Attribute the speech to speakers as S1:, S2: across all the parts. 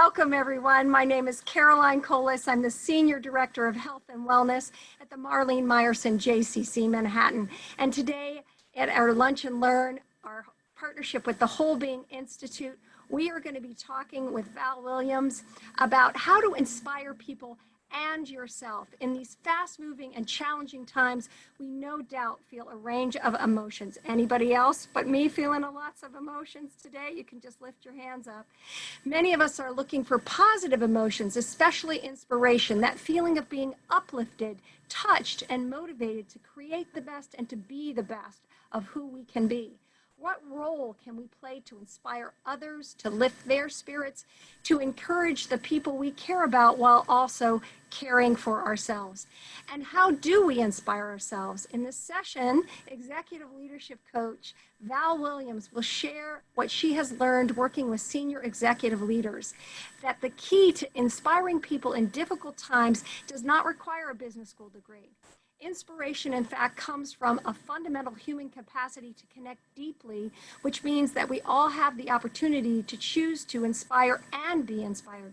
S1: Welcome, everyone. My name is Caroline Colas. I'm the Senior Director of Health and Wellness at the Marlene Meyerson JCC Manhattan. And today at our Lunch and Learn, our partnership with the Whole Being Institute, we are going to be talking with Val Williams about how to inspire people and yourself. In these fast-moving and challenging times, we no doubt feel a range of emotions. Anybody else but me feeling lots of emotions today? You can just lift your hands up. Many of us are looking for positive emotions, especially inspiration, that feeling of being uplifted, touched, and motivated to create the best and to be the best of who we can be. What role can we play to inspire others, to lift their spirits, to encourage the people we care about while also caring for ourselves? And how do we inspire ourselves? In this session, Executive Leadership Coach Val Williams will share what she has learned working with senior executive leaders, that the key to inspiring people in difficult times does not require a business school degree. Inspiration, in fact, comes from a fundamental human capacity to connect deeply, which means that we all have the opportunity to choose to inspire and be inspired.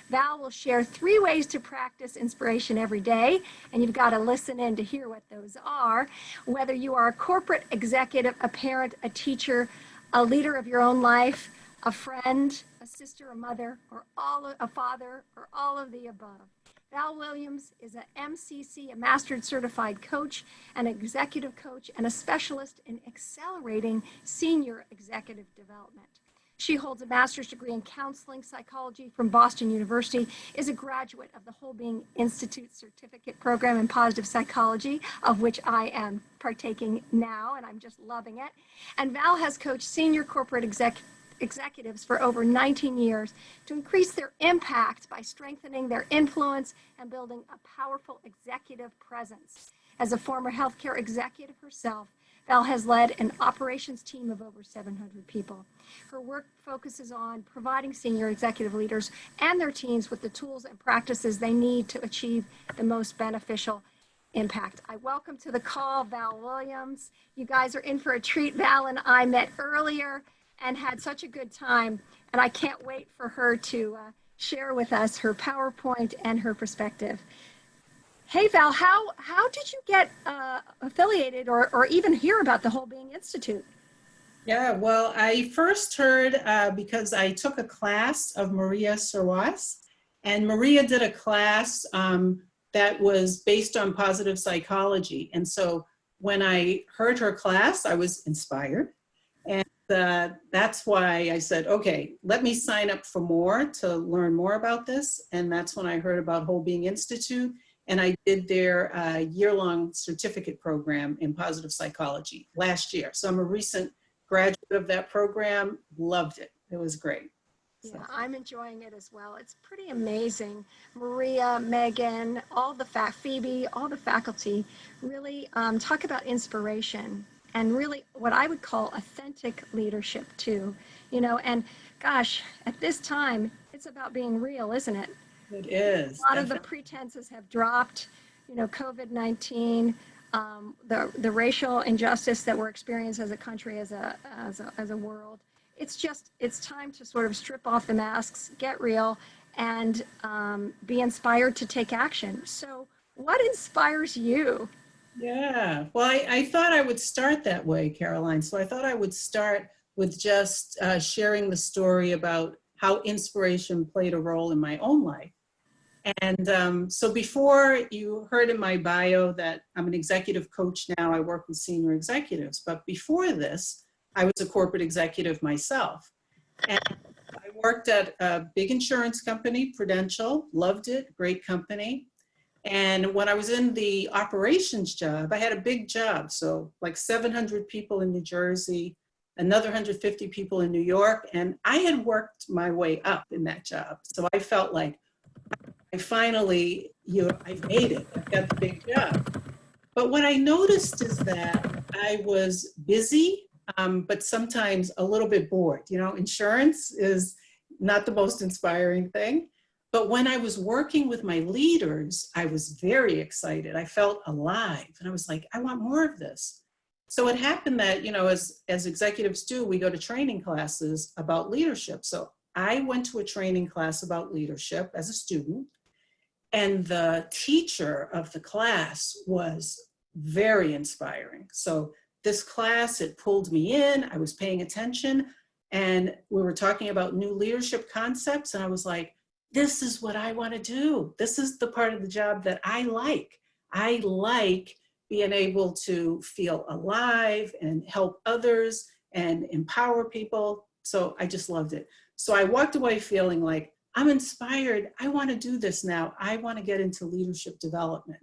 S1: Val will share 3 ways to practice inspiration every day, and you've got to listen in to hear what those are. Whether you are a corporate executive, a parent, a teacher, a leader of your own life, a friend, a sister, a mother, or a father, or all of the above. Val Williams is an MCC, a Mastered Certified Coach, an executive coach, and a specialist in accelerating senior executive development. She holds a master's degree in counseling psychology from Boston University, is a graduate of the Whole Being Institute Certificate Program in Positive Psychology, of which I am partaking now, and I'm just loving it. And Val has coached senior corporate executives for over 19 years to increase their impact by strengthening their influence and building a powerful executive presence. As a former healthcare executive herself, Val has led an operations team of over 700 people. Her work focuses on providing senior executive leaders and their teams with the tools and practices they need to achieve the most beneficial impact. I welcome to the call Val Williams. You guys are in for a treat. Val and I met earlier and had such a good time, and I can't wait for her to share with us her PowerPoint and her perspective. Hey Val, how did you get affiliated or even hear about the Whole Being Institute?
S2: Yeah, well, I first heard because I took a class of Maria Serwas, and Maria did a class that was based on positive psychology. And so when I heard her class, I was inspired. And that's why I said, okay, let me sign up for more to learn more about this. And that's when I heard about Whole Being Institute. And I did their year-long certificate program in positive psychology last year. So I'm a recent graduate of that program, loved it. It was great.
S1: So. Yeah, I'm enjoying it as well. It's pretty amazing. Maria, Megan, Phoebe, all the faculty really talk about inspiration and really what I would call authentic leadership too. You know, and gosh, at this time, it's about being real, isn't it?
S2: It is.
S1: A lot of the pretenses have dropped, you know, COVID-19, the racial injustice that we're experiencing as a country, as a world. It's time to sort of strip off the masks, get real, and be inspired to take action. So what inspires you?
S2: Yeah, well, I thought I would start that way, Caroline. So I thought I would start with just sharing the story about how inspiration played a role in my own life. And so before, you heard in my bio that I'm an executive coach now. I work with senior executives. But before this, I was a corporate executive myself. And I worked at a big insurance company, Prudential, loved it, great company. And when I was in the operations job, I had a big job. So like 700 people in New Jersey, another 150 people in New York. And I had worked my way up in that job. So I felt like I finally, I made it. I've got the big job. But what I noticed is that I was busy, but sometimes a little bit bored. You know, insurance is not the most inspiring thing. But when I was working with my leaders, I was very excited. I felt alive. And I was like, I want more of this. So it happened that, you know, as executives do, we go to training classes about leadership. So I went to a training class about leadership as a student, and the teacher of the class was very inspiring. So this class, it pulled me in, I was paying attention, and we were talking about new leadership concepts, and I was like, this is what I want to do. This is the part of the job that I like. I like being able to feel alive and help others and empower people. So I just loved it. So I walked away feeling like, I'm inspired. I want to do this now. I want to get into leadership development.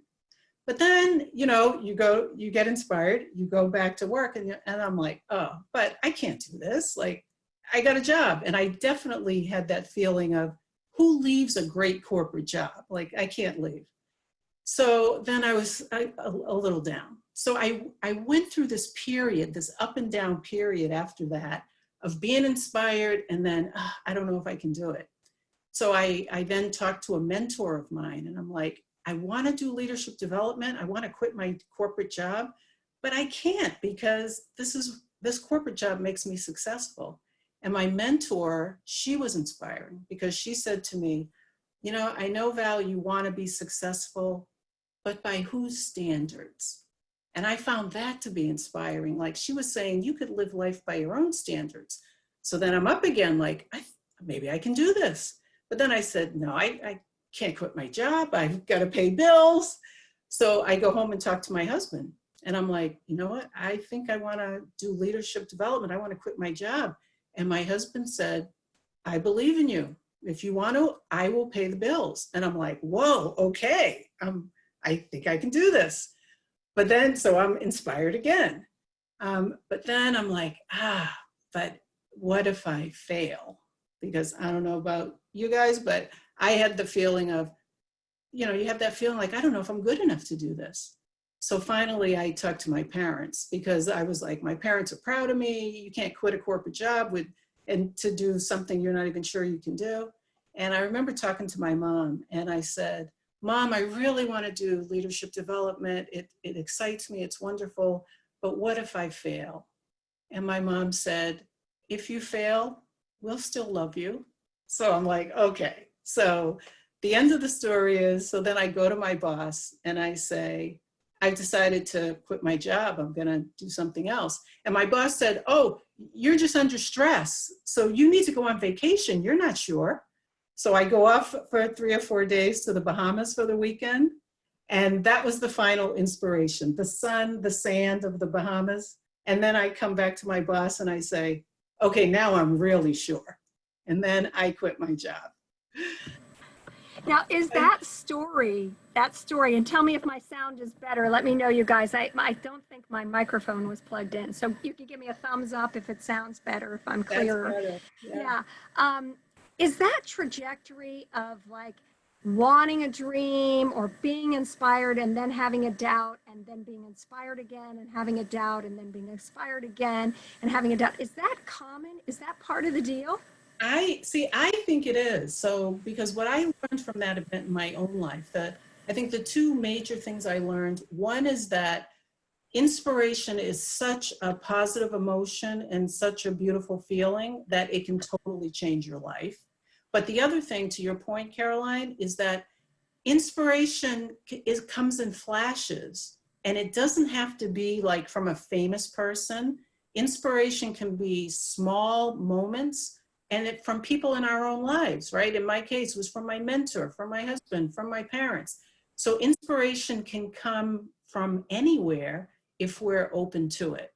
S2: But then, you know, you get inspired, you go back to work, and I'm like, oh, but I can't do this. Like, I got a job. And I definitely had that feeling of, who leaves a great corporate job? Like, I can't leave. So then I was a little down. So I went through this period, this up and down period after that of being inspired, and then, I don't know if I can do it. So I then talked to a mentor of mine, and I'm like, I want to do leadership development. I want to quit my corporate job, but I can't, because this corporate job makes me successful. And my mentor, she was inspiring, because she said to me, you know, I know, Val, you want to be successful, but by whose standards? And I found that to be inspiring. Like, she was saying, you could live life by your own standards. So then I'm up again, like, maybe I can do this. But then I said, no, I can't quit my job. I've got to pay bills. So I go home and talk to my husband. And I'm like, you know what? I think I want to do leadership development. I want to quit my job. And my husband said, I believe in you. If you want to, I will pay the bills. And I'm like, whoa, okay. I think I can do this. But then, so I'm inspired again. But then I'm like, but what if I fail? Because I don't know about you guys, but I had the feeling of, you know, you have that feeling like, I don't know if I'm good enough to do this. So finally I talked to my parents, because I was like, my parents are proud of me. You can't quit a corporate job and to do something you're not even sure you can do. And I remember talking to my mom, and I said, Mom, I really want to do leadership development. It excites me. It's wonderful. But what if I fail? And my mom said, if you fail, we'll still love you. So I'm like, okay. So the end of the story is, so then I go to my boss and I say, I've decided to quit my job. I'm going to do something else. And my boss said, oh, you're just under stress, so you need to go on vacation. You're not sure. So I go off for 3 or 4 days to the Bahamas for the weekend. And that was the final inspiration, the sun, the sand of the Bahamas. And then I come back to my boss and I say, okay, now I'm really sure. And then I quit my job.
S1: Now, is that story, and tell me if my sound is better. Let me know, you guys. I don't think my microphone was plugged in. So you can give me a thumbs up if it sounds better, if I'm clearer.
S2: That's better. Yeah.
S1: Yeah. Is that trajectory of like wanting a dream or being inspired and then having a doubt and then being inspired again and having a doubt and then being inspired again and having a doubt, is that common? Is that part of the deal?
S2: I think it is. So, because what I learned from that event in my own life, I think the two major things I learned, one is that inspiration is such a positive emotion and such a beautiful feeling that it can totally change your life. But the other thing, to your point, Caroline, is that inspiration comes in flashes, and it doesn't have to be like from a famous person. Inspiration can be small moments, and from people in our own lives, right? In my case, it was from my mentor, from my husband, from my parents. So inspiration can come from anywhere if we're open to it.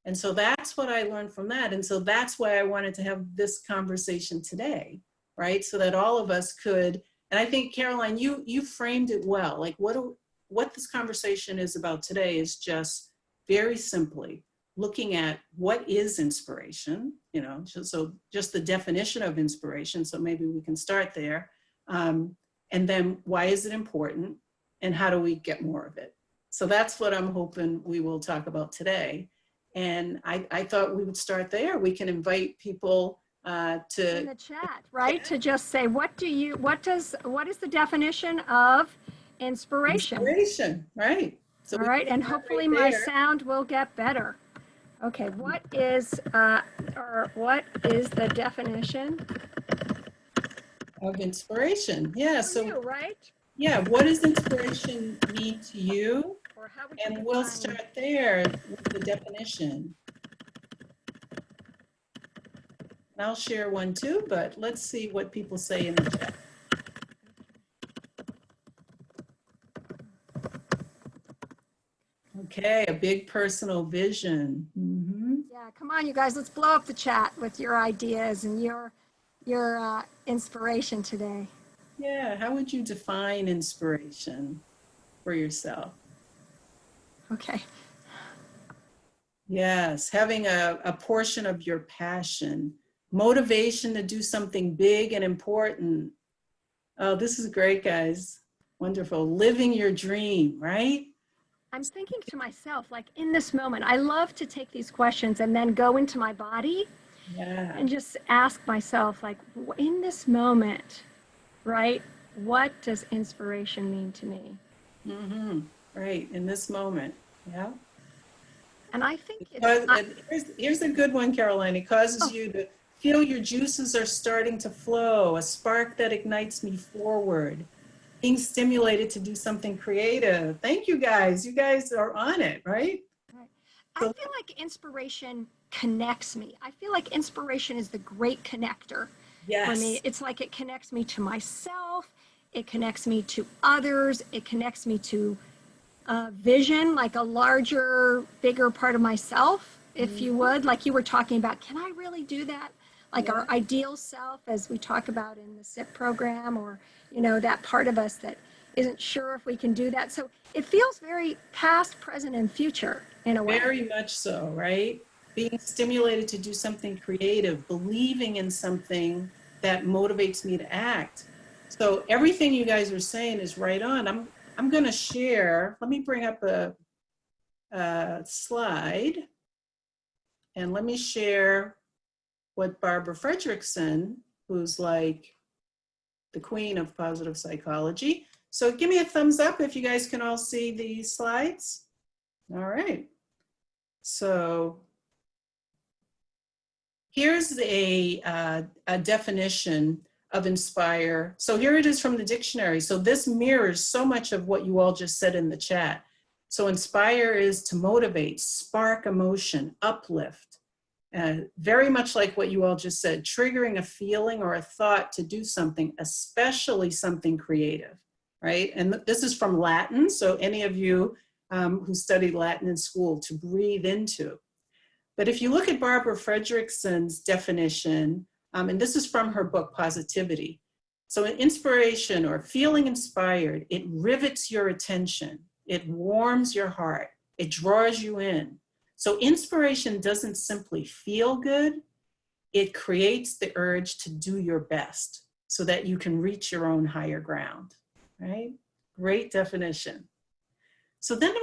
S2: And so that's what I learned from that. And so that's why I wanted to have this conversation today, right? So that all of us could, and I think, Caroline, you framed it well. Like what this conversation is about today is just very simply looking at what is inspiration, you know, just the definition of inspiration. So maybe we can start there. And then why is it important, and how do we get more of it? So that's what I'm hoping we will talk about today. And I thought we would start there. We can invite people to
S1: in the chat, right? To just say, what is the definition of inspiration?
S2: Inspiration, right? So
S1: all right, and hopefully my sound will get better. Okay, what is the definition
S2: Of inspiration. Yeah,
S1: for
S2: so
S1: you, right?
S2: yeah, what does inspiration mean to you?
S1: Or how would you
S2: And we'll
S1: define?
S2: start there with the definition. And I'll share one too, but let's see what people say in the chat. Okay, a big personal vision.
S1: Yeah, come on, you guys, let's blow up the chat with your ideas and your inspiration today.
S2: Yeah, how would you define inspiration for yourself?
S1: Okay.
S2: Yes, having a portion of your passion, motivation to do something big and important. Oh, this is great, guys. Wonderful. Living your dream, right?
S1: I'm thinking to myself, like in this moment, I love to take these questions and then go into my body
S2: Yeah.
S1: and just ask myself, like, in this moment, right? What does inspiration mean to me?
S2: Right, in this moment. Yeah.
S1: And I think it's
S2: Because
S1: not,
S2: here's a good one, Caroline. It causes
S1: oh,
S2: you to feel your juices are starting to flow, a spark that ignites me forward, being stimulated to do something creative. Thank you guys. You guys are on it, right?
S1: right. I
S2: So
S1: feel like inspiration connects me. I feel like inspiration is the great connector for me.
S2: yes.
S1: It's like it connects me to myself, it connects me to others, it connects me to vision, like a larger, bigger part of myself, if you would. Like you were talking about, can I really do that? Like
S2: Yeah.
S1: our ideal self, as we talk about in the SIP program, or, you know, that part of us that isn't sure if we can do that. So it feels very past, present, and future in a way.
S2: Very much so, right? Being stimulated to do something creative, believing in something that motivates me to act. So everything you guys are saying is right on. I'm going to share. Let me bring up a slide, and let me share what Barbara Fredrickson, who's like the queen of positive psychology. So give me a thumbs up if you guys can all see these slides. All right. So here's a definition of inspire. So here it is from the dictionary. So this mirrors so much of what you all just said in the chat. So inspire is to motivate, spark emotion, uplift. Very much like what you all just said, triggering a feeling or a thought to do something, especially something creative, right? And this is from Latin. So any of you who studied Latin in school, to breathe into. But if you look at Barbara Fredrickson's definition, and this is from her book, Positivity. So an inspiration or feeling inspired, it rivets your attention. It warms your heart. It draws you in. So inspiration doesn't simply feel good. It creates the urge to do your best so that you can reach your own higher ground, right? Great definition. So then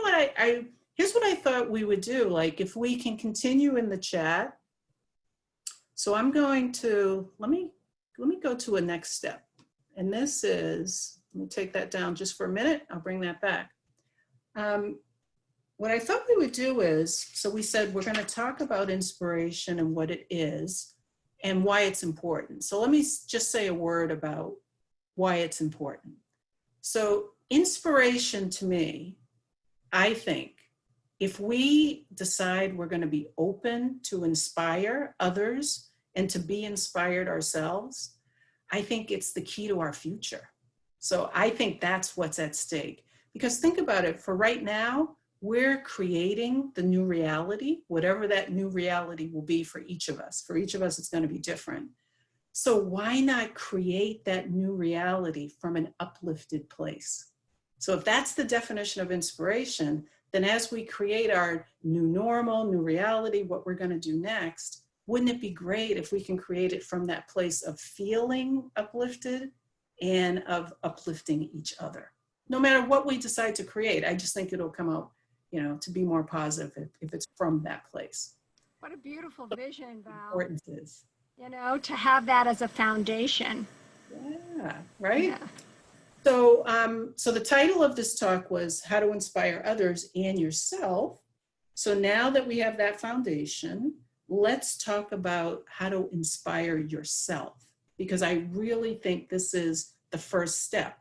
S2: here's what I thought we would do. Like if we can continue in the chat. So I'm going to, let me go to a next step. And this is, let me take that down just for a minute. I'll bring that back. What I thought we would do is, so we said we're going to talk about inspiration and what it is and why it's important. So let me just say a word about why it's important. So inspiration to me, I think, if we decide we're going to be open to inspire others and to be inspired ourselves, I think it's the key to our future. So I think that's what's at stake. Because think about it, for right now, we're creating the new reality, whatever that new reality will be for each of us. For each of us, it's going to be different. So why not create that new reality from an uplifted place? So if that's the definition of inspiration, then as we create our new normal, new reality, what we're going to do next, wouldn't it be great if we can create it from that place of feeling uplifted and of uplifting each other? No matter what we decide to create, I just think it'll come out, you know, to be more positive if it's from that place.
S1: What a beautiful vision, Val.
S2: Importance is.
S1: You know, to have that as a foundation.
S2: Yeah, right?
S1: Yeah.
S2: So, so the title of this talk was How to Inspire Others and Yourself. So now that we have that foundation, let's talk about how to inspire yourself, because I really think this is the first step.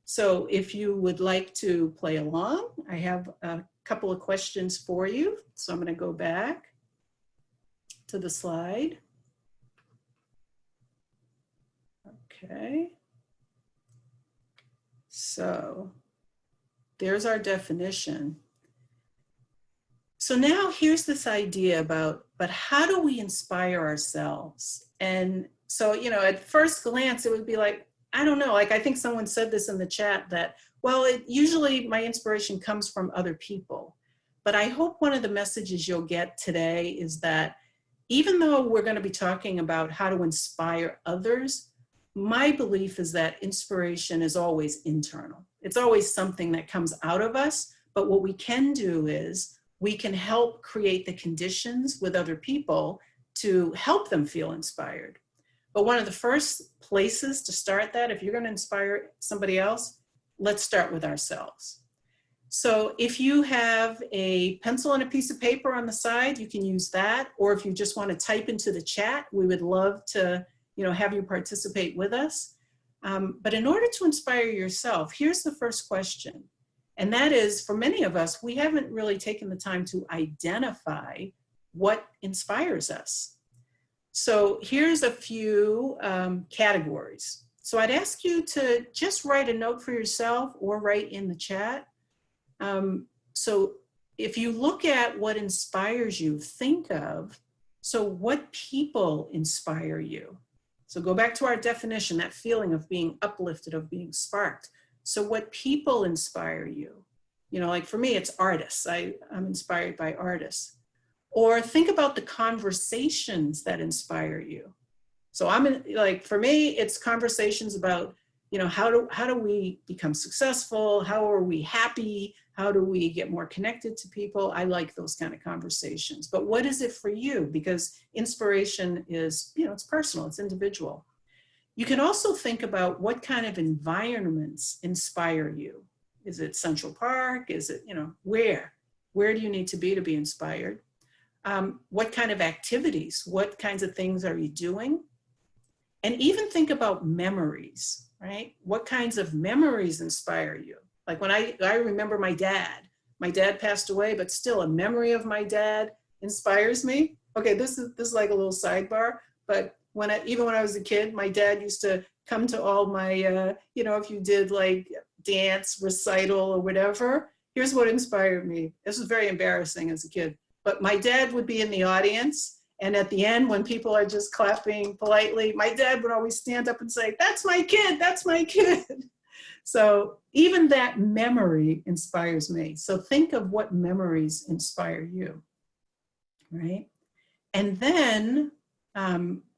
S2: So if you would like to play along, I have a couple of questions for you. So I'm going to go back to the slide. Okay. So there's our definition. So now here's this idea about, but how do we inspire ourselves? And so, you know, at first glance, it would be like, I don't know, like I think someone said this in the chat that, well, usually my inspiration comes from other people. But I hope one of the messages you'll get today is that even though we're going to be talking about how to inspire others, my belief is that inspiration is always internal. It's always something that comes out of us, but what we can do is we can help create the conditions with other people to help them feel inspired. But one of the first places to start that, if you're going to inspire somebody else, let's start with ourselves. So if you have a pencil and a piece of paper on the side, you can use that. Or if you just want to type into the chat, we would love to, you know, have you participate with us. But in order to inspire yourself, here's the first question. And that is, for many of us, we haven't really taken the time to identify what inspires us. So here's a few categories. So I'd ask you to just write a note for yourself or write in the chat. So if you look at what inspires you, think of, so what people inspire you? So go back to our definition, that feeling of being uplifted, of being sparked. So what people inspire you? You know, like for me, it's artists. I'm inspired by artists. Or think about the conversations that inspire you. So like, for me, it's conversations about, you know, how do we become successful? How are we happy? How do we get more connected to people? I like those kind of conversations. But what is it for you? Because inspiration is, you know, it's personal, it's individual. You can also think about what kind of environments inspire you. Is it Central Park? Is it, you know, where do you need to be inspired? What kind of activities, what kinds of things are you doing? And even think about memories, right? What kinds of memories inspire you? Like when I remember my dad passed away, but still a memory of my dad inspires me. Okay, this is like a little sidebar, but even when I was a kid, my dad used to come to all my, you know, if you did like dance recital or whatever, here's what inspired me. This was very embarrassing as a kid, but my dad would be in the audience. And at the end, when people are just clapping politely, my dad would always stand up and say, "That's my kid, that's my kid." So even that memory inspires me. So think of what memories inspire you, right? And then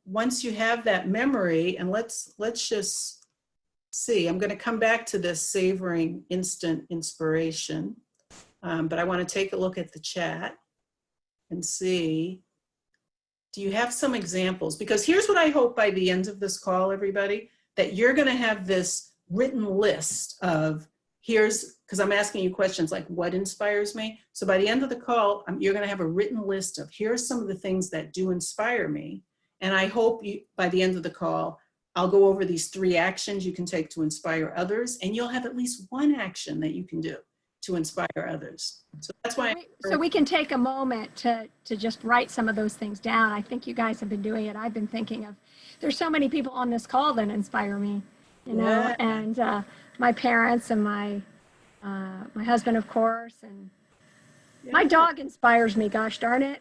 S2: once you have that memory, and let's just see, I'm going to come back to this savoring instant inspiration, but I want to take a look at the chat and see, do you have some examples? Because here's what I hope by the end of this call, everybody, that you're going to have this written list of, because I'm asking you questions like, what inspires me? So by the end of the call, you're going to have a written list of, here's some of the things that do inspire me. And I hope by the end of the call, I'll go over these 3 actions you can take to inspire others, and you'll have at least one action that you can do to inspire others. So that's why.
S1: So we can take a moment to just write some of those things down. I think you guys have been doing it. I've been thinking of, there's so many people on this call that inspire me, you know, and my parents and my husband, of course, and my dog inspires me, gosh darn it.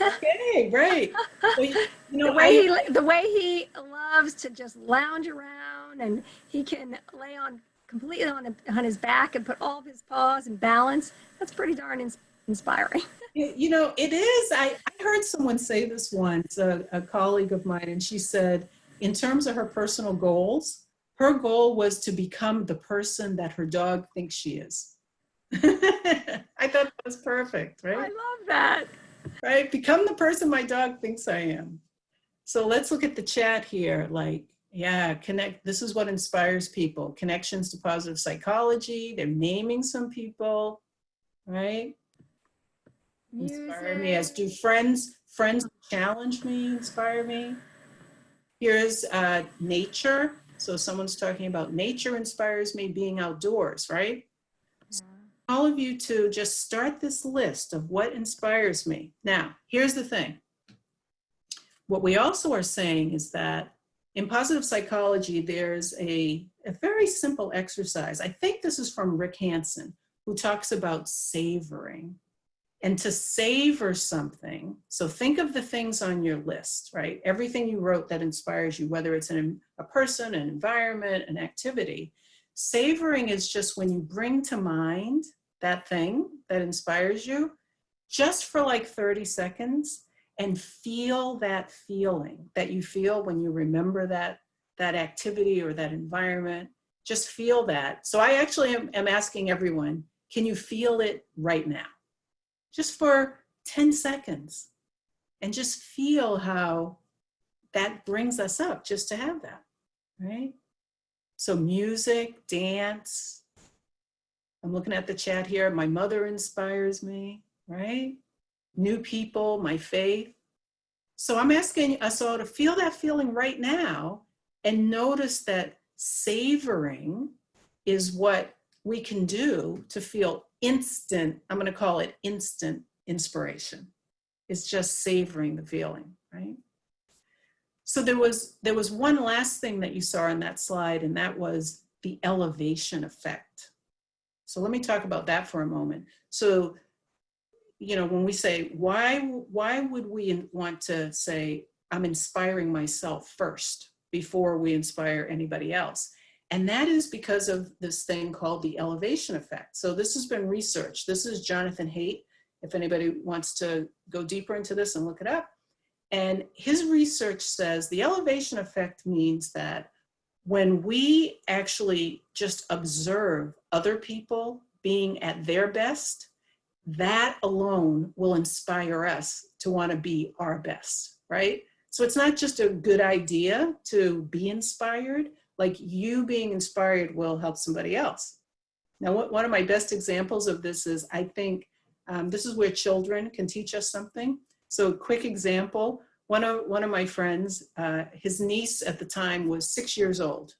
S2: Okay, right. Well, you know,
S1: the way he loves to just lounge around, and he can lay completely on his back and put all of his paws in balance. That's pretty darn inspiring.
S2: You know, it is. I heard someone say this once, a colleague of mine, and she said, in terms of her personal goals, her goal was to become the person that her dog thinks she is. I thought that was perfect, right?
S1: I love that.
S2: Right? Become the person my dog thinks I am. So let's look at the chat here. Like, yeah, this is what inspires people. Connections to positive psychology. They're naming some people, right? inspire me, as do
S1: Music.
S2: friends who challenge me, inspire me. Here's nature. So someone's talking about nature inspires me, being outdoors, right?
S1: Yeah.
S2: All of you to just start this list of what inspires me. Now, here's the thing. What we also are saying is that in positive psychology, there's a very simple exercise. I think this is from Rick Hansen, who talks about savoring. And to savor something, so think of the things on your list, right? Everything you wrote that inspires you, whether it's a person, an environment, an activity. Savoring is just when you bring to mind that thing that inspires you, just for like 30 seconds, and feel that feeling that you feel when you remember that activity or that environment. Just feel that. So I actually am asking everyone, can you feel it right now? Just for 10 seconds, and just feel how that brings us up just to have that, right? So music, dance. I'm looking at the chat here. My mother inspires me, right? New people, my faith. So I'm asking us all to feel that feeling right now and notice that savoring is what we can do to feel instant, I'm going to call it instant inspiration. It's just savoring the feeling, right? So there was one last thing that you saw on that slide, and that was the elevation effect. So let me talk about that for a moment. So, when we say, why would we want to say, I'm inspiring myself first before we inspire anybody else? And that is because of this thing called the elevation effect. So this has been researched. This is Jonathan Haidt, if anybody wants to go deeper into this and look it up. And his research says the elevation effect means that when we actually just observe other people being at their best, that alone will inspire us to want to be our best, right? So it's not just a good idea to be inspired, like you being inspired will help somebody else. Now, one of my best examples of this is, I think, this is where children can teach us something. So quick example, one of my friends, his niece at the time was 6 years old.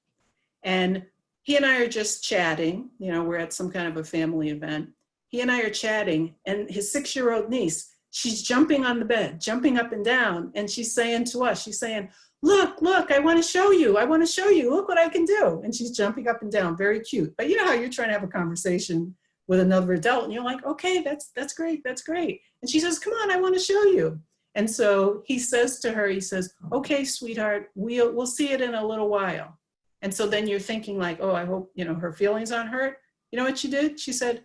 S2: And he and I are just chatting, we're at some kind of a family event. He and I are chatting, and his 6-year-old niece, she's jumping on the bed, jumping up and down. And she's saying to us, she's saying, look, I want to show you, look what I can do. And she's jumping up and down, very cute. But you know how you're trying to have a conversation with another adult, and you're like, okay, that's great. And she says, come on, I want to show you. And so he says to her, he says, okay, sweetheart, we'll see it in a little while. And so then you're thinking like, oh, I hope, her feelings aren't hurt. You know what she did? She said,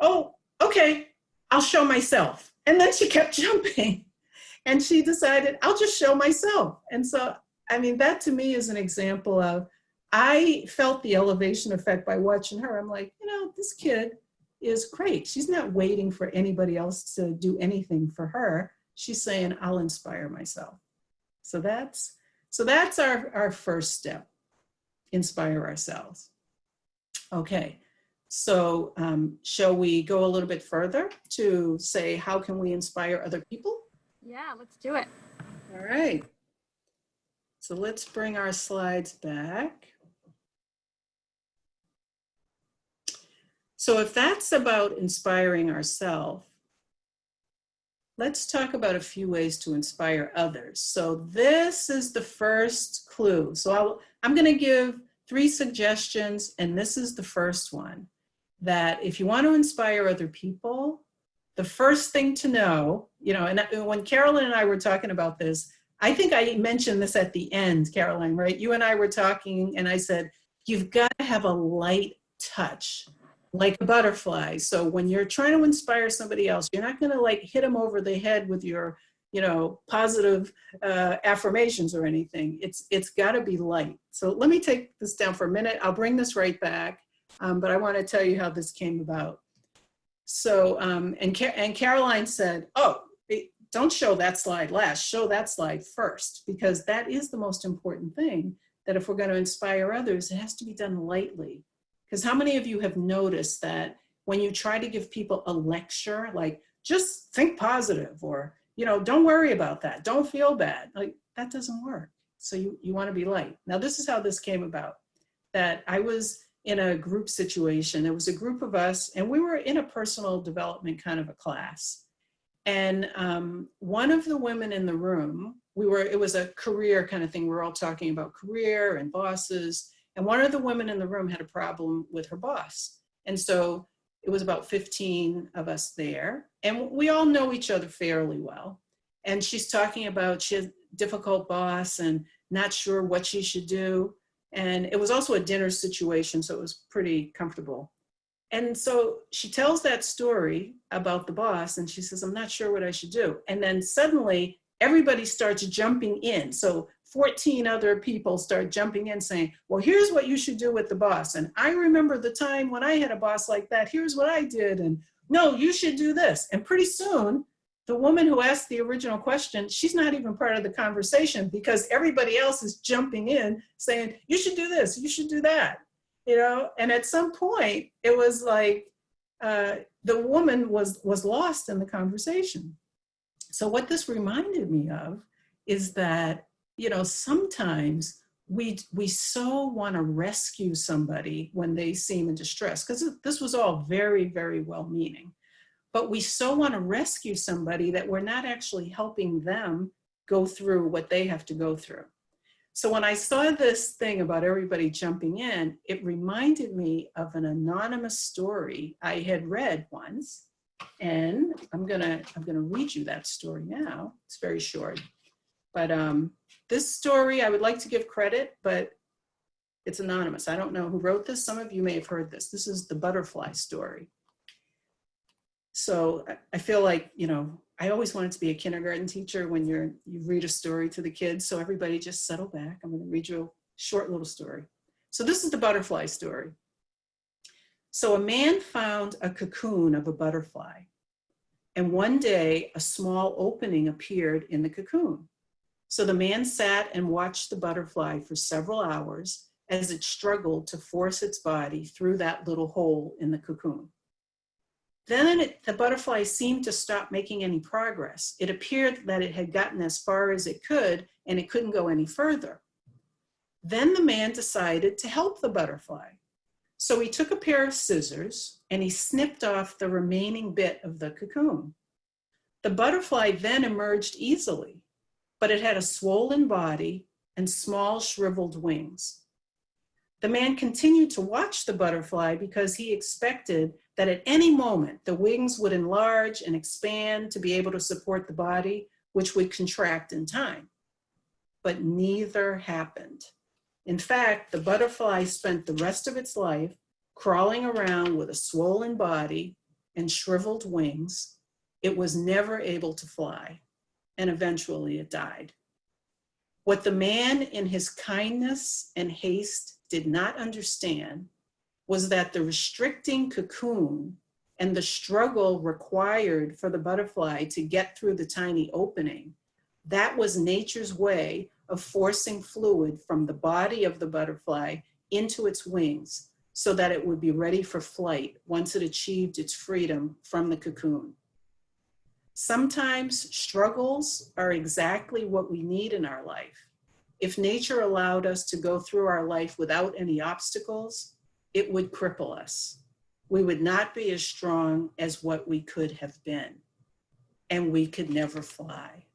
S2: oh, okay, I'll show myself. And then she kept jumping. And she decided, I'll just show myself. And so, that to me is an example of, I felt the elevation effect by watching her. I'm like, this kid is great. She's not waiting for anybody else to do anything for her. She's saying, I'll inspire myself. So that's our first step, inspire ourselves. Okay, so shall we go a little bit further to say, how can we inspire other people?
S1: Yeah, let's do it.
S2: All right. So let's bring our slides back. So if that's about inspiring ourselves, let's talk about a few ways to inspire others. So this is the first clue. So I'm going to give 3 suggestions, and this is the first one, that if you want to inspire other people, the first thing to know, and when Carolyn and I were talking about this, I think I mentioned this at the end, Caroline, right? You and I were talking, and I said, you've got to have a light touch, like a butterfly. So when you're trying to inspire somebody else, you're not going to like hit them over the head with your, positive affirmations or anything. It's got to be light. So let me take this down for a minute. I'll bring this right back, but I want to tell you how this came about. So, and Caroline said, oh, don't show that slide last, show that slide first, because that is the most important thing, that if we're going to inspire others, it has to be done lightly. Because how many of you have noticed that when you try to give people a lecture, like just think positive, or, don't worry about that. Don't feel bad. Like, that doesn't work. So you want to be light. Now, this is how this came about, that I was in a group situation. There was a group of us, and we were in a personal development kind of a class. And one of the women in the room, it was a career kind of thing. We were all talking about career and bosses. And one of the women in the room had a problem with her boss. And so it was about 15 of us there. And we all know each other fairly well. And she's talking about she has a difficult boss and not sure what she should do. And it was also a dinner situation, so it was pretty comfortable. And so she tells that story about the boss, and she says, I'm not sure what I should do. And then suddenly everybody starts jumping in. So 14 other people start jumping in saying, well, here's what you should do with the boss. And I remember the time when I had a boss like that. Here's what I did. And no, you should do this. And pretty soon, the woman who asked the original question, she's not even part of the conversation, because everybody else is jumping in saying, you should do this, you should do that. And at some point it was like the woman was lost in the conversation. So what this reminded me of is that, sometimes we so want to rescue somebody when they seem in distress, because this was all very, very well-meaning. But we so want to rescue somebody that we're not actually helping them go through what they have to go through. So when I saw this thing about everybody jumping in, it reminded me of an anonymous story I had read once. And I'm gonna read you that story now. It's very short. But this story, I would like to give credit, but it's anonymous. I don't know who wrote this. Some of you may have heard this. This is the butterfly story. So I feel like, I always wanted to be a kindergarten teacher when you read a story to the kids. So everybody just settle back. I'm going to read you a short little story. So this is the butterfly story. So a man found a cocoon of a butterfly. And one day a small opening appeared in the cocoon. So the man sat and watched the butterfly for several hours as it struggled to force its body through that little hole in the cocoon. Then the butterfly seemed to stop making any progress. It appeared that it had gotten as far as it could and it couldn't go any further. Then the man decided to help the butterfly. So he took a pair of scissors and he snipped off the remaining bit of the cocoon. The butterfly then emerged easily, but it had a swollen body and small shriveled wings. The man continued to watch the butterfly because he expected that at any moment the wings would enlarge and expand to be able to support the body, which would contract in time. But neither happened. In fact, the butterfly spent the rest of its life crawling around with a swollen body and shriveled wings. It was never able to fly, and eventually it died. What the man in his kindness and haste did not understand was that the restricting cocoon and the struggle required for the butterfly to get through the tiny opening, that was nature's way of forcing fluid from the body of the butterfly into its wings so that it would be ready for flight once it achieved its freedom from the cocoon. Sometimes struggles are exactly what we need in our life. If nature allowed us to go through our life without any obstacles, it would cripple us. We would not be as strong as what we could have been, and we could never fly.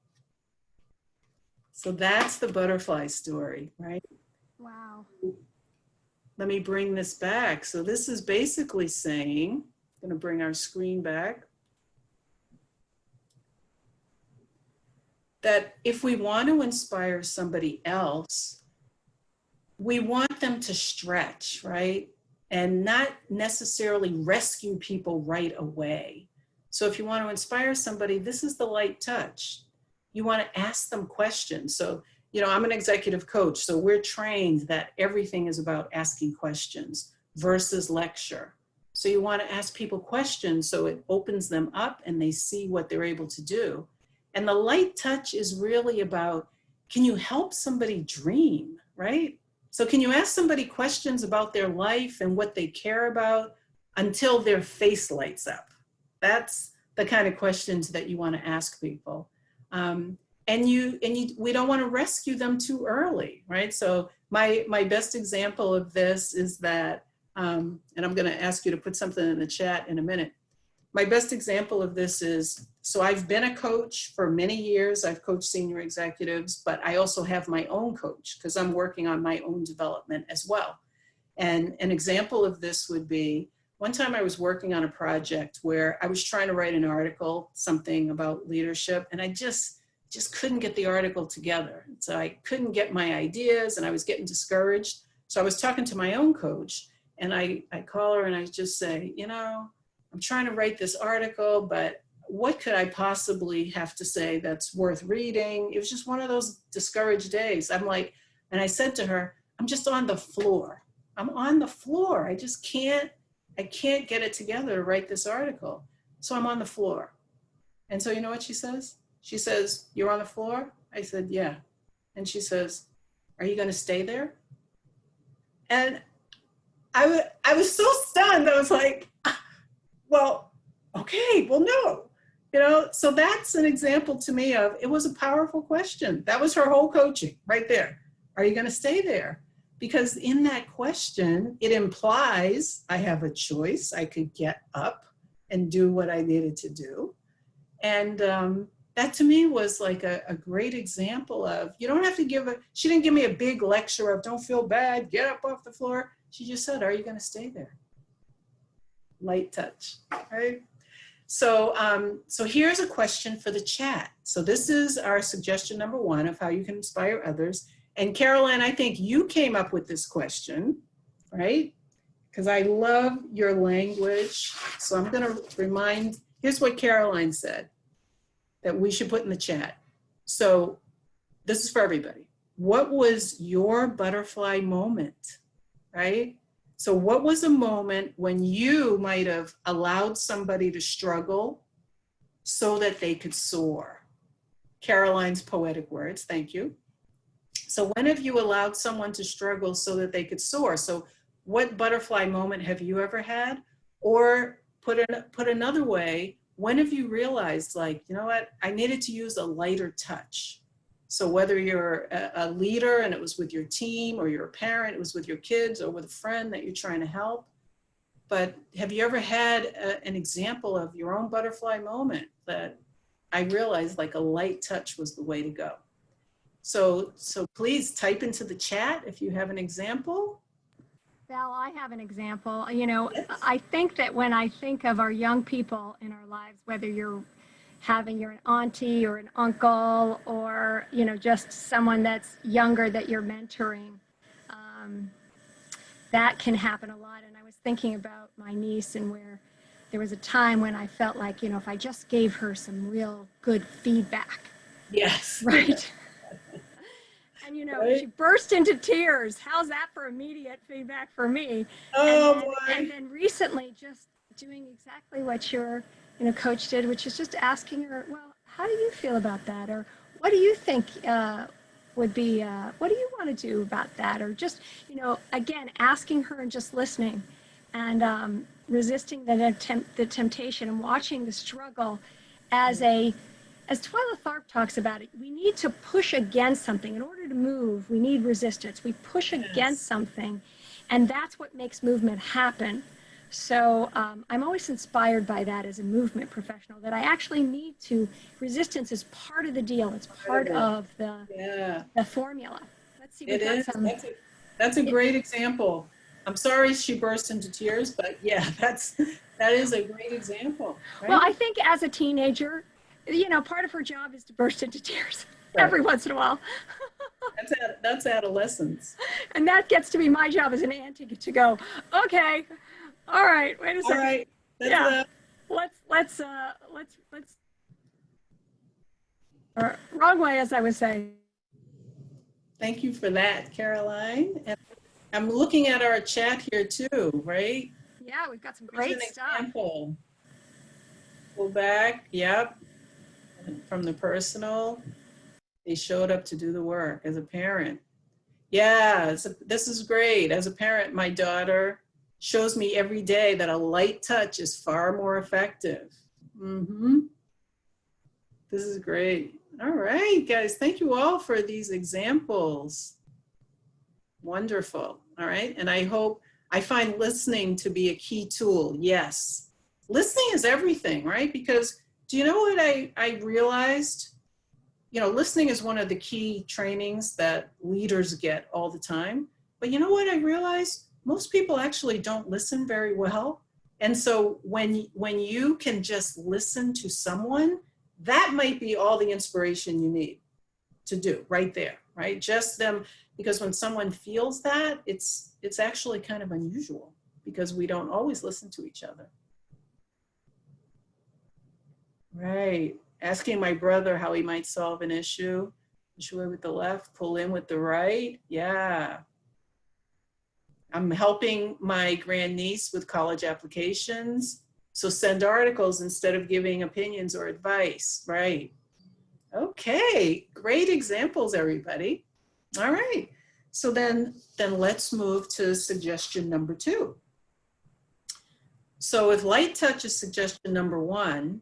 S2: So that's the butterfly story, right?
S1: Wow.
S2: Let me bring this back. So this is basically saying, I'm going to bring our screen back, that if we want to inspire somebody else, we want them to stretch, right? And not necessarily rescue people right away. So if you want to inspire somebody, this is the light touch. You want to ask them questions. So, I'm an executive coach, so we're trained that everything is about asking questions versus lecture. So you want to ask people questions so it opens them up and they see what they're able to do. And the light touch is really about, can you help somebody dream, right? So can you ask somebody questions about their life and what they care about until their face lights up? That's the kind of questions that you want to ask people. We don't want to rescue them too early, right? So my best example of this is that, and I'm going to ask you to put something in the chat in a minute. My best example of this is, so I've been a coach for many years. I've coached senior executives, but I also have my own coach because I'm working on my own development as well. And an example of this would be, one time I was working on a project where I was trying to write an article, something about leadership, and I just couldn't get the article together. So I couldn't get my ideas and I was getting discouraged. So I was talking to my own coach, and I call her and I just say, you know, I'm trying to write this article, but what could I possibly have to say that's worth reading? It was just one of those discouraged days. I'm like, and I said to her, I'm just on the floor. I'm on the floor. I can't get it together to write this article. So I'm on the floor. And so you know what she says? She says, you're on the floor? I said, yeah. And she says, are you going to stay there? And I was so stunned. I was like, well, okay, well, no. You know, so that's an example to me of, it was a powerful question. That was her whole coaching right there. Are you going to stay there? Because in that question, it implies I have a choice. I could get up and do what I needed to do. And that to me was like a great example of, you don't have to she didn't give me a big lecture of don't feel bad, get up off the floor. She just said, are you going to stay there? Light touch, right? So, so here's a question for the chat. So this is our suggestion number 1 of how you can inspire others. And Caroline, I think you came up with this question, right? Because I love your language. So I'm going to remind, here's what Caroline said that we should put in the chat. So this is for everybody. What was your butterfly moment, right? So what was a moment when you might have allowed somebody to struggle so that they could soar? Caroline's poetic words, thank you. So when have you allowed someone to struggle so that they could soar? So what butterfly moment have you ever had? Or put another way, when have you realized, like, you know what, I needed to use a lighter touch? So whether you're a leader and it was with your team, or you're a parent, it was with your kids, or with a friend that you're trying to help. But have you ever had an example of your own butterfly moment that I realized like a light touch was the way to go? So please type into the chat if you have an example.
S1: Val, I have an example. You know,
S2: Yes.
S1: I think that when I think of our young people in our lives, whether you're an auntie or an uncle, or, you know, just someone that's younger that you're mentoring, that can happen a lot. And I was thinking about my niece, and where there was a time when I felt like, you know, if I just gave her some real good feedback.
S2: Yes.
S1: Right. And, you know,
S2: Right.
S1: she burst into tears. How's that for immediate feedback for me?
S2: Oh,
S1: and then recently, just doing exactly what your, you know, coach did, which is just asking her, well, how do you feel about that? Or what do you think would be, what do you want to do about that? Or just, you know, again, asking her and just listening, and resisting the temptation and watching the struggle as Twyla Tharp talks about it, we need to push against something. In order to move, we need resistance. We push against something, and that's what makes movement happen. So I'm always inspired by that as a movement professional, that I actually need to, resistance is part of the deal. It's part of the formula. Let's see.
S2: It is. That's a great example. I'm sorry she burst into tears, but yeah, that is a great example. Right?
S1: Well, I think as a teenager, you know, part of her job is to burst into tears
S2: Right.
S1: every once in a while.
S2: That's adolescence.
S1: And that gets to be my job as an auntie, to go, okay, all right, wait a second.
S2: All right.
S1: Let's wrong way, as I was saying.
S2: Thank you for that, Caroline. And I'm looking at our chat here too, right?
S1: Yeah, we've got some
S2: Here's
S1: great
S2: an
S1: stuff.
S2: example. Go back, yep. From the personal, they showed up to do the work as a parent. Yeah, this is great. As a parent, my daughter shows me every day that a light touch is far more effective. Mm-hmm. This is great. All right, guys, thank you all for these examples. Wonderful. All right, and I find listening to be a key tool. Yes, listening is everything, right? Because do you know what I realized? You know, listening is one of the key trainings that leaders get all the time. But you know what I realized? Most people actually don't listen very well. And so when you can just listen to someone, that might be all the inspiration you need to do right there, right? Just them, because when someone feels that, it's actually kind of unusual because we don't always listen to each other. Right. Asking my brother how he might solve an issue. Push away with the left, pull in with the right. Yeah. I'm helping my grandniece with college applications. So send articles instead of giving opinions or advice. Right. Okay. Great examples, everybody. All right. So then let's move to suggestion number 2. So if light touch is suggestion number 1,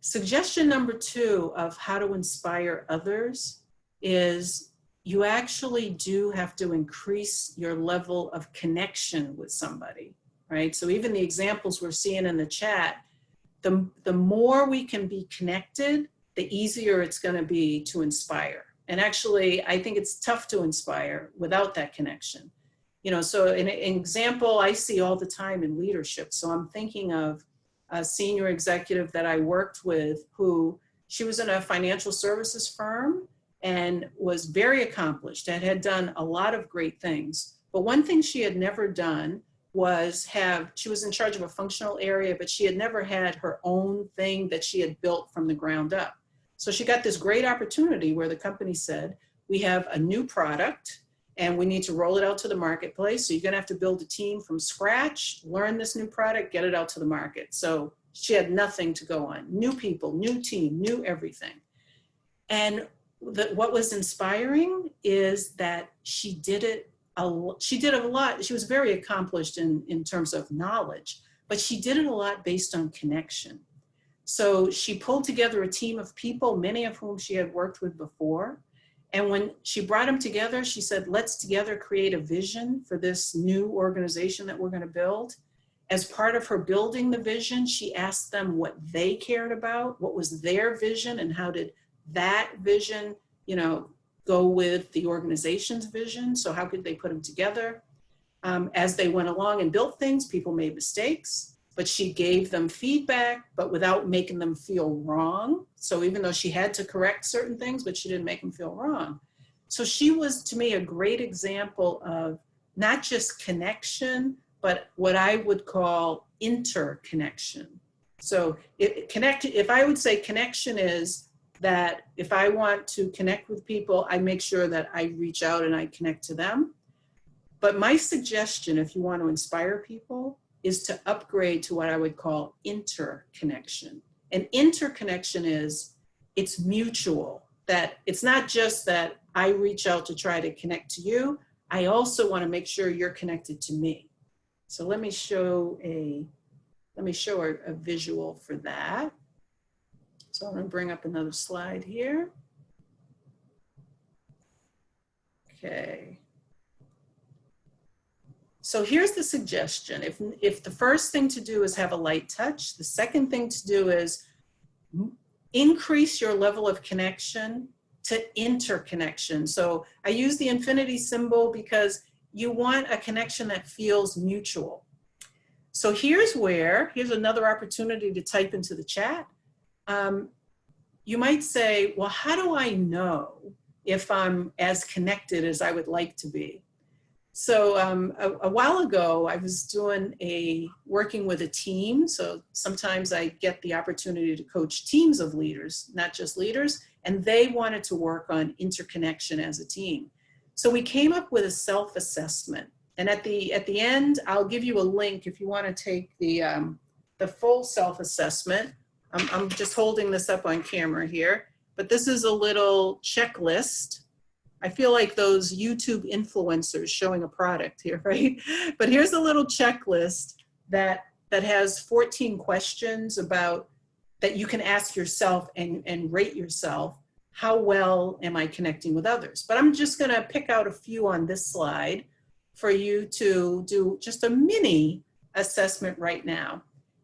S2: suggestion number 2 of how to inspire others is you actually do have to increase your level of connection with somebody, right? So even the examples we're seeing in the chat, the more we can be connected, the easier it's going to be to inspire. And actually, I think it's tough to inspire without that connection. You know, so an example I see all the time in leadership. So I'm thinking of a senior executive that I worked with who, she was in a financial services firm and was very accomplished and had done a lot of great things. But one thing she had never done was she was in charge of a functional area, but she had never had her own thing that she had built from the ground up. So she got this great opportunity where the company said, we have a new product and we need to roll it out to the marketplace. So you're gonna have to build a team from scratch, learn this new product, get it out to the market. So she had nothing to go on. New people, new team, new everything. And what was inspiring is that she did a lot. She was very accomplished in terms of knowledge, but she did it a lot based on connection. So she pulled together a team of people, many of whom she had worked with before. And when she brought them together, she said, let's together create a vision for this new organization that we're going to build. As part of her building the vision, she asked them what they cared about, what was their vision, and how did that vision, you know, go with the organization's vision. So how could they put them together? As they went along and built things, people made mistakes, but she gave them feedback, but without making them feel wrong. So even though she had to correct certain things, but she didn't make them feel wrong. So she was, to me, a great example of not just connection, but what I would call interconnection. So if I would say connection is that if I want to connect with people, I make sure that I reach out and I connect to them. But my suggestion, if you want to inspire people, is to upgrade to what I would call interconnection. And interconnection is, it's mutual, that it's not just that I reach out to try to connect to you, I also want to make sure you're connected to me. So let me show a visual for that. So I'm going to bring up another slide here. Okay. So here's the suggestion. If the first thing to do is have a light touch, the second thing to do is increase your level of connection to interconnection. So I use the infinity symbol because you want a connection that feels mutual. So here's another opportunity to type into the chat. You might say, well, how do I know if I'm as connected as I would like to be? So a while ago, I was working with a team. So sometimes I get the opportunity to coach teams of leaders, not just leaders, and they wanted to work on interconnection as a team. So we came up with a self-assessment. And at the end, I'll give you a link if you want to take the full self-assessment. I'm just holding this up on camera here, but this is a little checklist. I feel like those YouTube influencers showing a product here, right? But here's a little checklist that has 14 questions about that you can ask yourself and rate yourself, how well am I connecting with others? But I'm just gonna pick out a few on this slide for you to do just a mini assessment right now.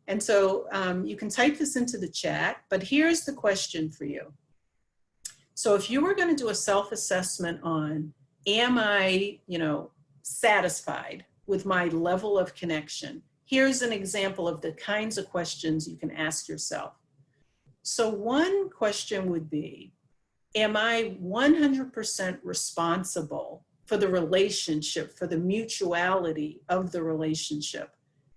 S2: And so you can type this into the chat, but here's the question for you. So if you were gonna do a self-assessment on, am I, satisfied with my level of connection? Here's an example of the kinds of questions you can ask yourself. So one question would be, am I 100% responsible for the relationship, for the mutuality of the relationship?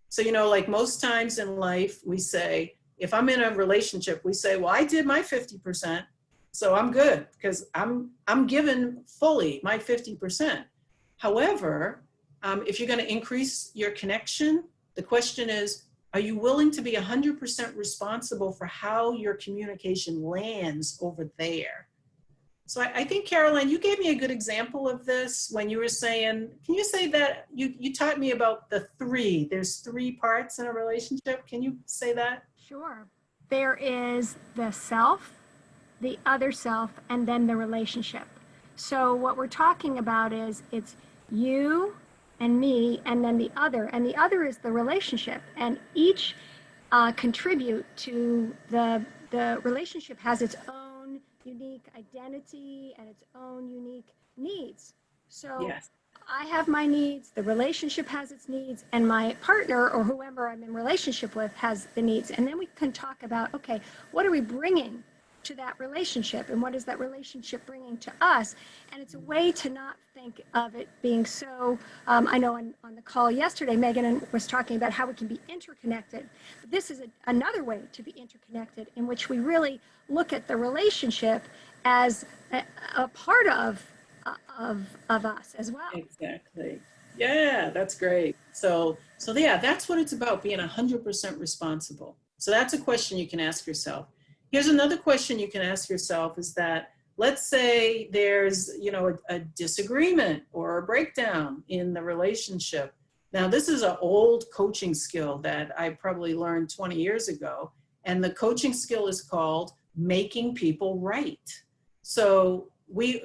S2: So, like most times in life, we say, if I'm in a relationship, we say, well, I did my 50%, so I'm good because I'm given fully my 50%. However, if you're going to increase your connection, the question is, are you willing to be 100% responsible for how your communication lands over there? So I think, Caroline, you gave me a good example of this when you were saying, can you say that, you taught me about the three, there's three parts in a relationship. Can you say that?
S1: Sure. There is the self, the other self, and then the relationship. So what we're talking about is it's you and me, and then the other is the relationship, and each contribute to the relationship has its own unique identity and its own unique needs. So
S2: Yes.
S1: I have my needs, the relationship has its needs, and my partner or whoever I'm in relationship with has the needs. And then we can talk about, okay, what are we bringing to that relationship, and what is that relationship bringing to us? And it's a way to not think of it being so, I know on the call yesterday, Megan was talking about how we can be interconnected. But this is another way to be interconnected, in which we really look at the relationship as a part of us as well.
S2: Exactly. Yeah, that's great. So yeah, that's what it's about, being 100% responsible. So that's a question you can ask yourself. Here's another question you can ask yourself is that, let's say there's, a disagreement or a breakdown in the relationship. Now, this is an old coaching skill that I probably learned 20 years ago. And the coaching skill is called making people right. So we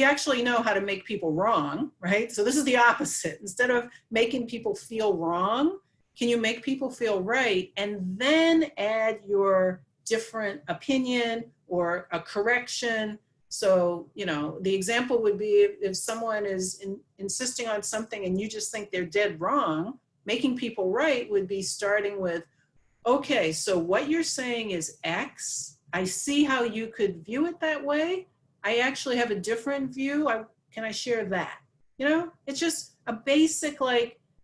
S2: actually know how to make people wrong, right? So this is the opposite. Instead of making people feel wrong, can you make people feel right and then add your different opinion or a correction? So, the example would be if someone is insisting on something and you just think they're dead wrong, making people right would be starting with, okay, so what you're saying is X. I see how you could view it that way. I actually have a different view. Can I share that? It's just a basic,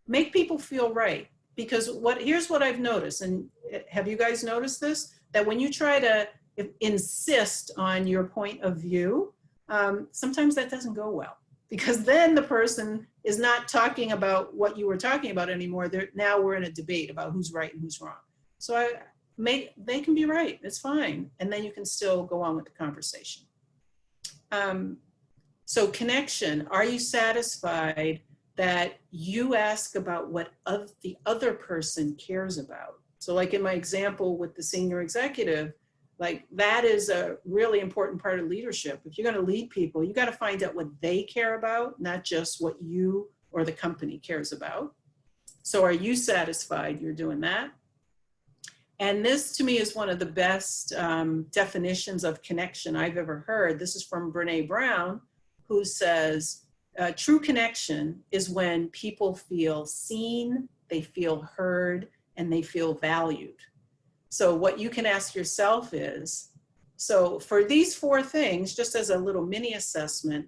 S2: make people feel right. Because here's what I've noticed, and have you guys noticed this? That when you try to insist on your point of view, sometimes that doesn't go well, because then the person is not talking about what you were talking about anymore. Now we're in a debate about who's right and who's wrong. So they can be right, it's fine. And then you can still go on with the conversation. So connection, are you satisfied that you ask about what the other person cares about? So like in my example with the senior executive, that is a really important part of leadership. If you're going to lead people, you got to find out what they care about, not just what you or the company cares about. So are you satisfied you're doing that? And this to me is one of the best definitions of connection I've ever heard. This is from Brene Brown, who says, true connection is when people feel seen, they feel heard, and they feel valued. So what you can ask yourself is, so for these four things, just as a little mini assessment,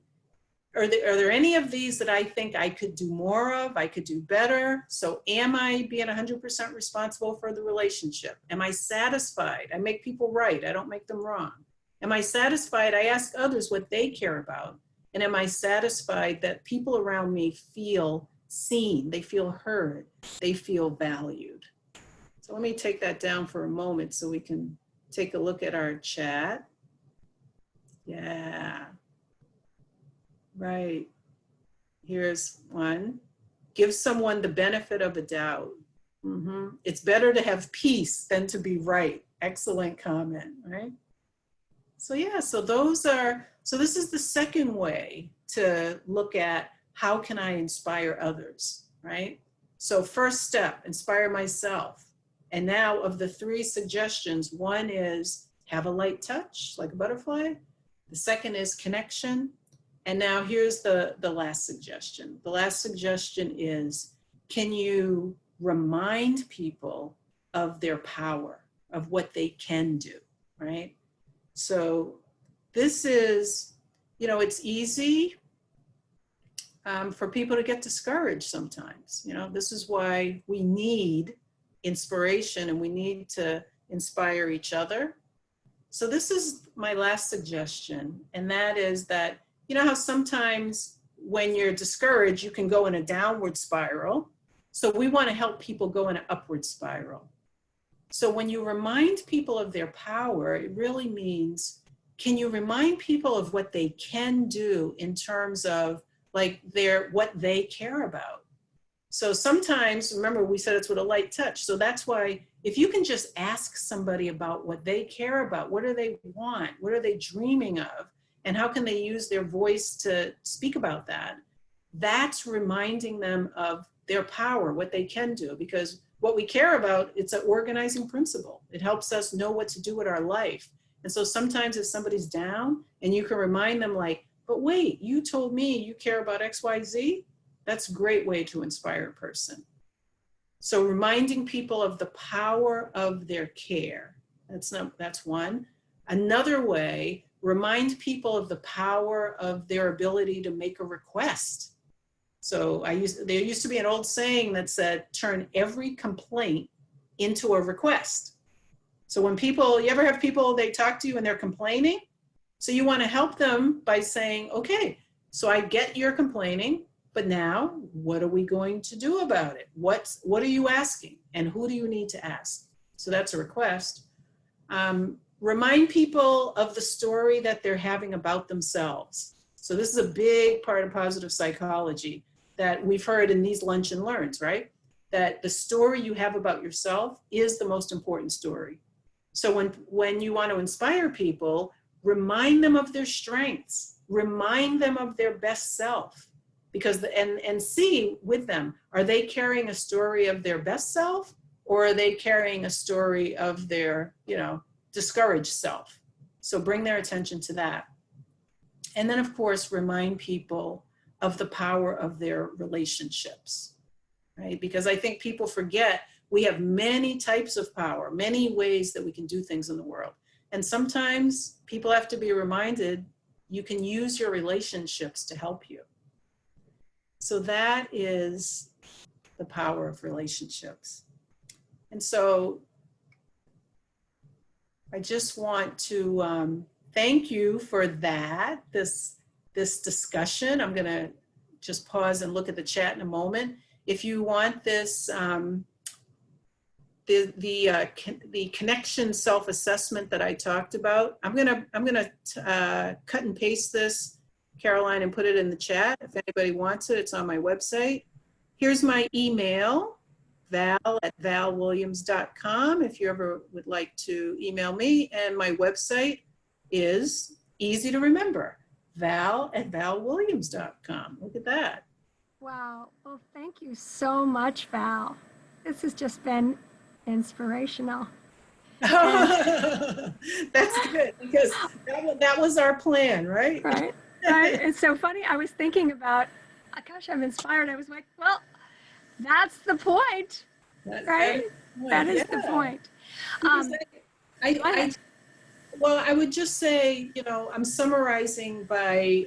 S2: are there any of these that I think I could do more of, I could do better? So am I being 100% responsible for the relationship? Am I satisfied? I make people right, I don't make them wrong. Am I satisfied? I ask others what they care about. And am I satisfied that people around me feel seen, they feel heard, they feel valued? So let me take that down for a moment so we can take a look at our chat. Yeah. Right. Here's one. Give someone the benefit of a doubt. It's better to have peace than to be right. Excellent comment, right? So yeah, so this is the second way to look at how can I inspire others, right? So first step, inspire myself. And now of the three suggestions, one is have a light touch, like a butterfly. The second is connection. And now here's the last suggestion. The last suggestion is, can you remind people of their power, of what they can do, right? So this is, it's easy for people to get discouraged sometimes. This is why we need inspiration and we need to inspire each other. So this is my last suggestion, and that is that, how sometimes when you're discouraged, you can go in a downward spiral. So we want to help people go in an upward spiral. So when you remind people of their power, it really means, can you remind people of what they can do in terms of like what they care about? So sometimes, remember we said it's with a light touch. So that's why if you can just ask somebody about what they care about, what do they want? What are they dreaming of? And how can they use their voice to speak about that? That's reminding them of their power, what they can do, because what we care about, it's an organizing principle. It helps us know what to do with our life. And so sometimes if somebody's down and you can remind them like, but wait, you told me you care about X, Y, Z. That's a great way to inspire a person. So reminding people of the power of their care. That's one. Another way, remind people of the power of their ability to make a request. So there used to be an old saying that said, turn every complaint into a request. So when you ever have people, they talk to you and they're complaining. So you want to help them by saying, okay, so I get you're complaining, but now what are we going to do about it? What are you asking? And who do you need to ask? So that's a request. Remind people of the story that they're having about themselves. So this is a big part of positive psychology that we've heard in these lunch and learns, right? That the story you have about yourself is the most important story. So when you want to inspire people, remind them of their strengths, remind them of their best self, because and see with them, are they carrying a story of their best self, or are they carrying a story of their, discouraged self? So bring their attention to that. And then of course, remind people of the power of their relationships, right? Because I think people forget we have many types of power, many ways that we can do things in the world. And sometimes people have to be reminded you can use your relationships to help you. So that is the power of relationships. And so I just want to thank you for this discussion. I'm going to just pause and look at the chat in a moment. If you want this, the connection self-assessment that I talked about, I'm gonna cut and paste this, Caroline, and put it in the chat. If anybody wants it, it's on my website. Here's my email, val@valwilliams.com, if you ever would like to email me. And my website is easy to remember, val@valwilliams.com. Look at that.
S1: Wow. Well, thank you so much, Val. This has just been inspirational.
S2: That's good, because that was our plan, right?
S1: Right. It's so funny. I was thinking about, gosh, I'm inspired. I was like, well, that's the point, right? That is the point.
S2: Well, I would just say, I'm summarizing by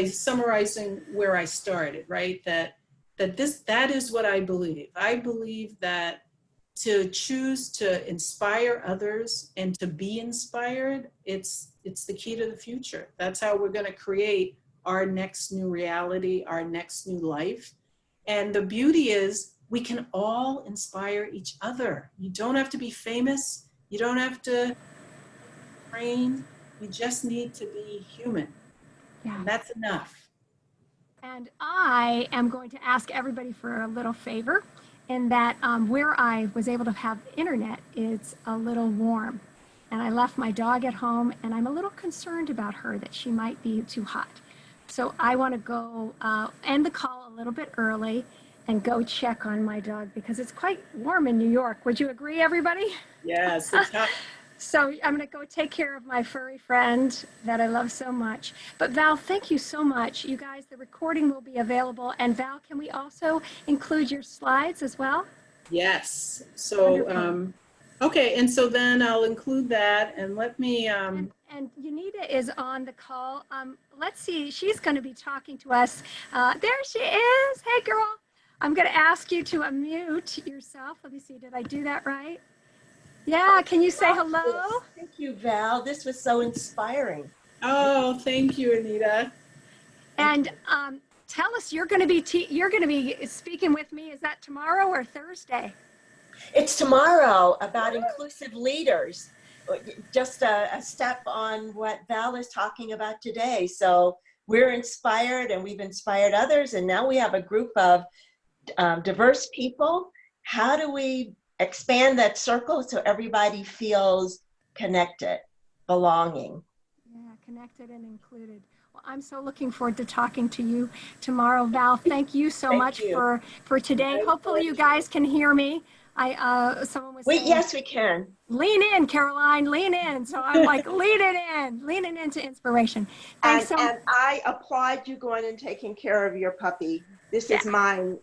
S2: summarizing where I started, right? That is what I believe. I believe that to choose to inspire others and to be inspired, it's the key to the future. That's how we're going to create our next new reality, our next new life. And the beauty is we can all inspire each other. You don't have to be famous. You don't have to train. You just need to be human. Yeah. And that's enough.
S1: And I am going to ask everybody for a little favor. in that where I was able to have internet, it's a little warm. And I left my dog at home, and I'm a little concerned about her that she might be too hot. So I want to go end the call a little bit early and go check on my dog because it's quite warm in New York. Would you agree, everybody?
S2: Yes, it's hot.
S1: So I'm going to go take care of my furry friend that I love so much. But Val, thank you so much. You guys, the recording will be available. And Val, can we also include your slides as well?
S2: Yes. So, okay. And so then I'll include that, and let me,
S1: And Unita is on the call. Let's see, she's going to be talking to us. There she is. Hey, girl. I'm going to ask you to unmute yourself. Let me see, did I do that right? Yeah, can you say hello?
S3: Thank you, Val. This was so inspiring.
S2: oh, thank you, Anita.
S1: And tell us, you're going to be speaking with me. Is that tomorrow or Thursday?
S3: It's tomorrow about inclusive leaders. Just a step on what Val is talking about today. So we're inspired, and we've inspired others, and now we have a group of diverse people. How do we expand that circle so everybody feels connected, belonging?
S1: Yeah, connected and included. Well, I'm so looking forward to talking to you tomorrow. Val, thank you so much for today. Hopefully you guys can hear me. Someone was saying,
S3: Yes, we can.
S1: lean in, Caroline, lean in. So I'm like, leaning into inspiration. Thanks so much.
S3: And I applaud you going and taking care of your puppy. This is mine.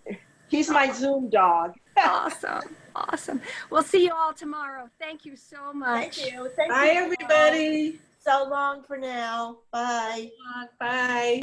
S3: He's my Zoom dog.
S1: Awesome. Awesome. We'll see you all tomorrow. Thank you so much.
S3: Thank you.
S2: Bye, everybody.
S3: So long for now. Bye.
S2: Bye.